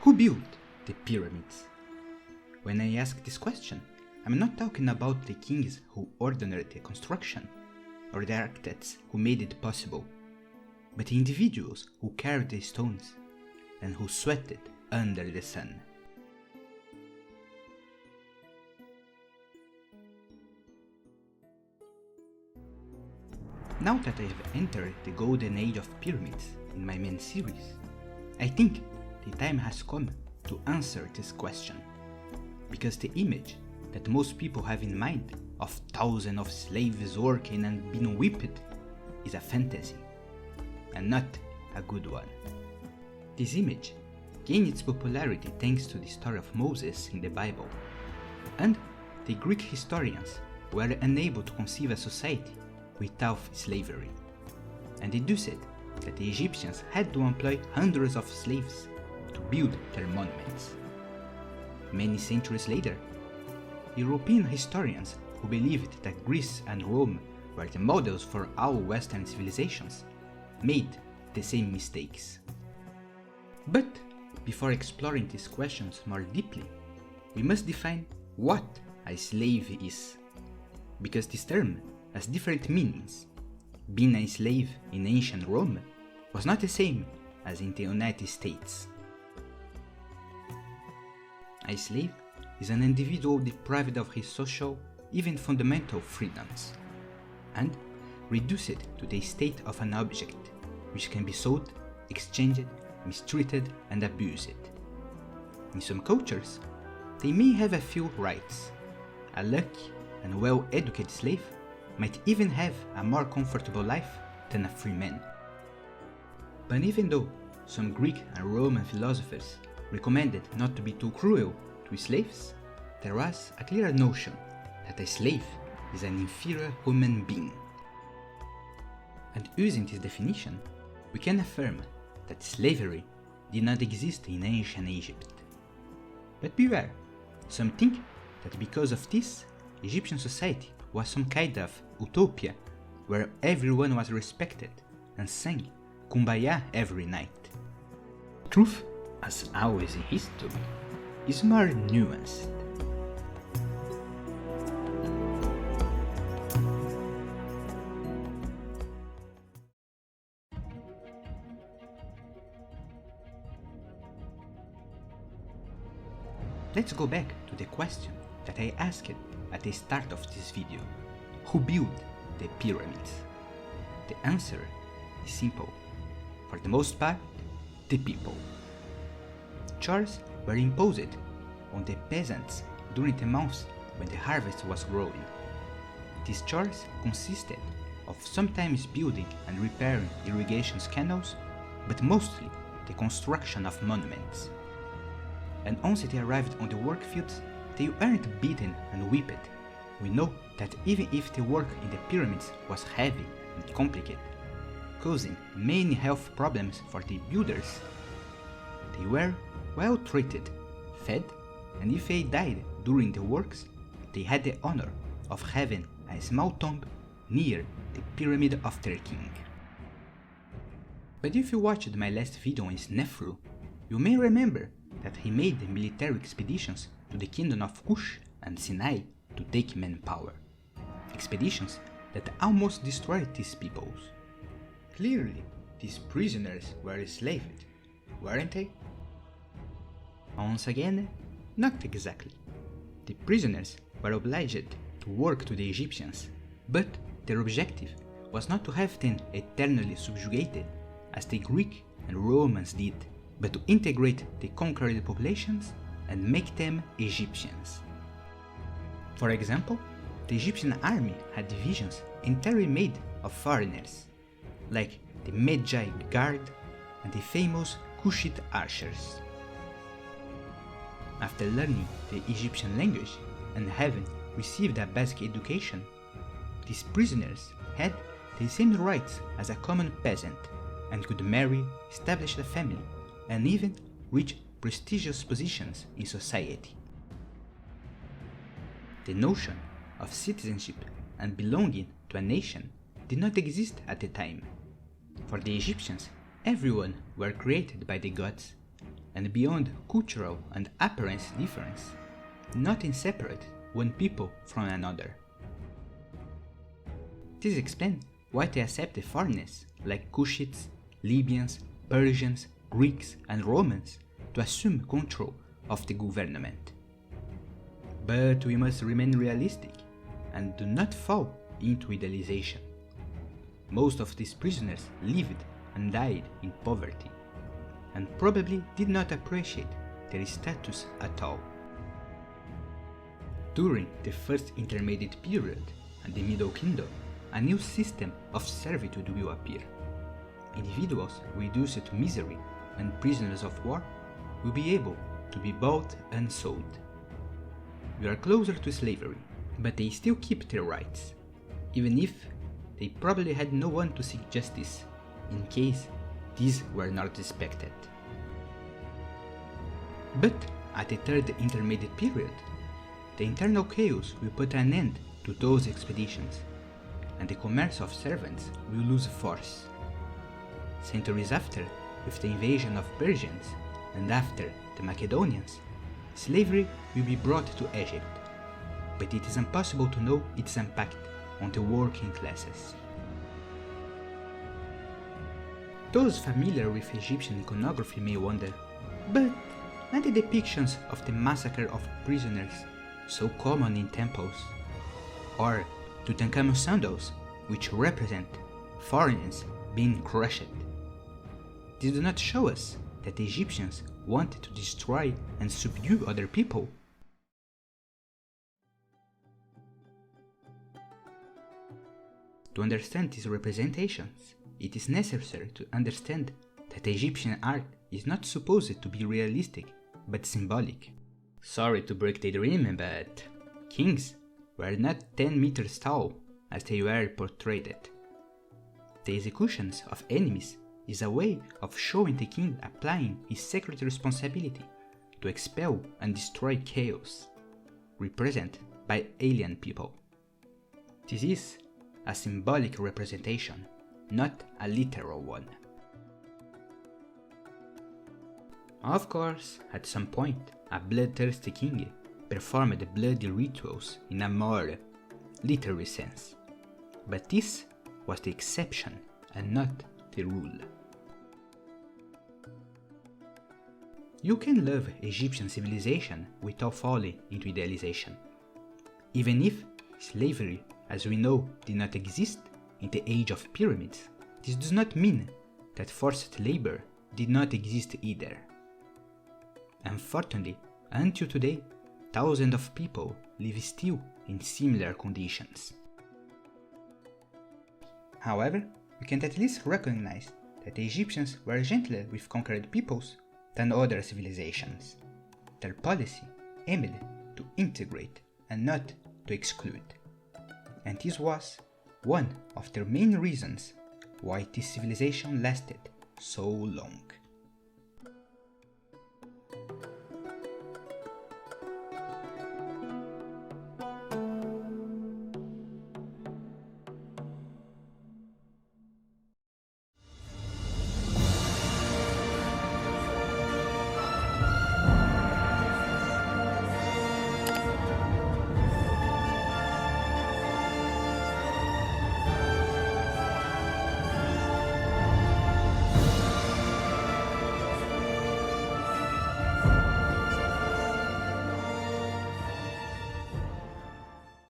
Who built the pyramids? When I ask this question, I'm not talking about the kings who ordered the construction, or the architects who made it possible, but the individuals who carried the stones and who sweated under the sun. Now that I have entered the golden age of pyramids in my main series, I think the time has come to answer this question, because the image that most people have in mind of thousands of slaves working and being whipped is a fantasy, and not a good one. This image gained its popularity thanks to the story of Moses in the Bible, and the Greek historians were unable to conceive a society without slavery, and deduced that the Egyptians had to employ hundreds of slaves to build their monuments. Many centuries later, European historians who believed that Greece and Rome were the models for all Western civilizations made the same mistakes. But before exploring these questions more deeply, we must define what a slave is, because this term has different meanings. Being a slave in ancient Rome was not the same as in the United States. A slave is an individual deprived of his social, even fundamental freedoms, and reduced to the state of an object, which can be sold, exchanged, mistreated, and abused. In some cultures, they may have a few rights. A lucky and well-educated slave might even have a more comfortable life than a free man. But even though some Greek and Roman philosophers recommended not to be too cruel to slaves, there was a clear notion that a slave is an inferior human being. And using this definition, we can affirm that slavery did not exist in ancient Egypt. But beware, some think that because of this, Egyptian society was some kind of utopia where everyone was respected and sang Kumbaya every night. Truth, as always in history, is more nuanced. Let's go back to the question that I asked at the start of this video. Who built the pyramids? The answer is simple. For the most part, the people. Chores were imposed on the peasants during the months when the harvest was growing. These chores consisted of sometimes building and repairing irrigation canals, but mostly the construction of monuments. And once they arrived on the work fields, they weren't beaten and whipped. We know that even if the work in the pyramids was heavy and complicated, causing many health problems for the builders, they were well treated, fed, and if they died during the works, they had the honor of having a small tomb near the pyramid of their king. But if you watched my last video on Snefru, you may remember that he made military expeditions to the kingdom of Kush and Sinai to take manpower. Expeditions that almost destroyed these peoples. Clearly, these prisoners were enslaved, weren't they? Once again, not exactly. The prisoners were obliged to work to the Egyptians, but their objective was not to have them eternally subjugated as the Greek and Romans did, but to integrate the conquered populations and make them Egyptians. For example, the Egyptian army had divisions entirely made of foreigners, like the Medjay Guard and the famous Kushite archers. After learning the Egyptian language and having received a basic education, these prisoners had the same rights as a common peasant and could marry, establish a family, and even reach prestigious positions in society. The notion of citizenship and belonging to a nation did not exist at the time. For the Egyptians, everyone were created by the gods, and beyond cultural and appearance difference, nothing separates one people from another. This explains why they accepted foreigners like Cushites, Libyans, Persians, Greeks, and Romans to assume control of the government. But we must remain realistic and do not fall into idealization. Most of these prisoners lived and died in poverty, and probably did not appreciate their status at all. During the First Intermediate Period and the Middle Kingdom, a new system of servitude will appear. Individuals reduced to misery and prisoners of war will be able to be bought and sold. We are closer to slavery, but they still keep their rights, even if they probably had no one to seek justice in case these were not respected. But at the Third Intermediate Period, the internal chaos will put an end to those expeditions, and the commerce of servants will lose force. Centuries after, with the invasion of Persians, and after the Macedonians, slavery will be brought to Egypt, but it is impossible to know its impact on the working classes. Those familiar with Egyptian iconography may wonder, but are the depictions of the massacre of prisoners so common in temples? Or Tutankhamun's sandals, which represent foreigners being crushed? These do not show us that the Egyptians wanted to destroy and subdue other people. To understand these representations, it is necessary to understand that Egyptian art is not supposed to be realistic, but symbolic. Sorry to break the dream, but kings were not 10 meters tall as they were portrayed. The executions of enemies is a way of showing the king applying his sacred responsibility to expel and destroy chaos, represented by alien people. This is a symbolic representation, not a literal one. Of course, at some point, a bloodthirsty king performed bloody rituals in a more literal sense, but this was the exception and not the rule. You can love Egyptian civilization without falling into idealization. Even if slavery, as we know, did not exist in the age of pyramids, this does not mean that forced labor did not exist either. Unfortunately, until today, thousands of people live still in similar conditions. However, we can at least recognize that the Egyptians were gentler with conquered peoples than other civilizations. Their policy aimed to integrate and not to exclude. And this was one of their main reasons why this civilization lasted so long.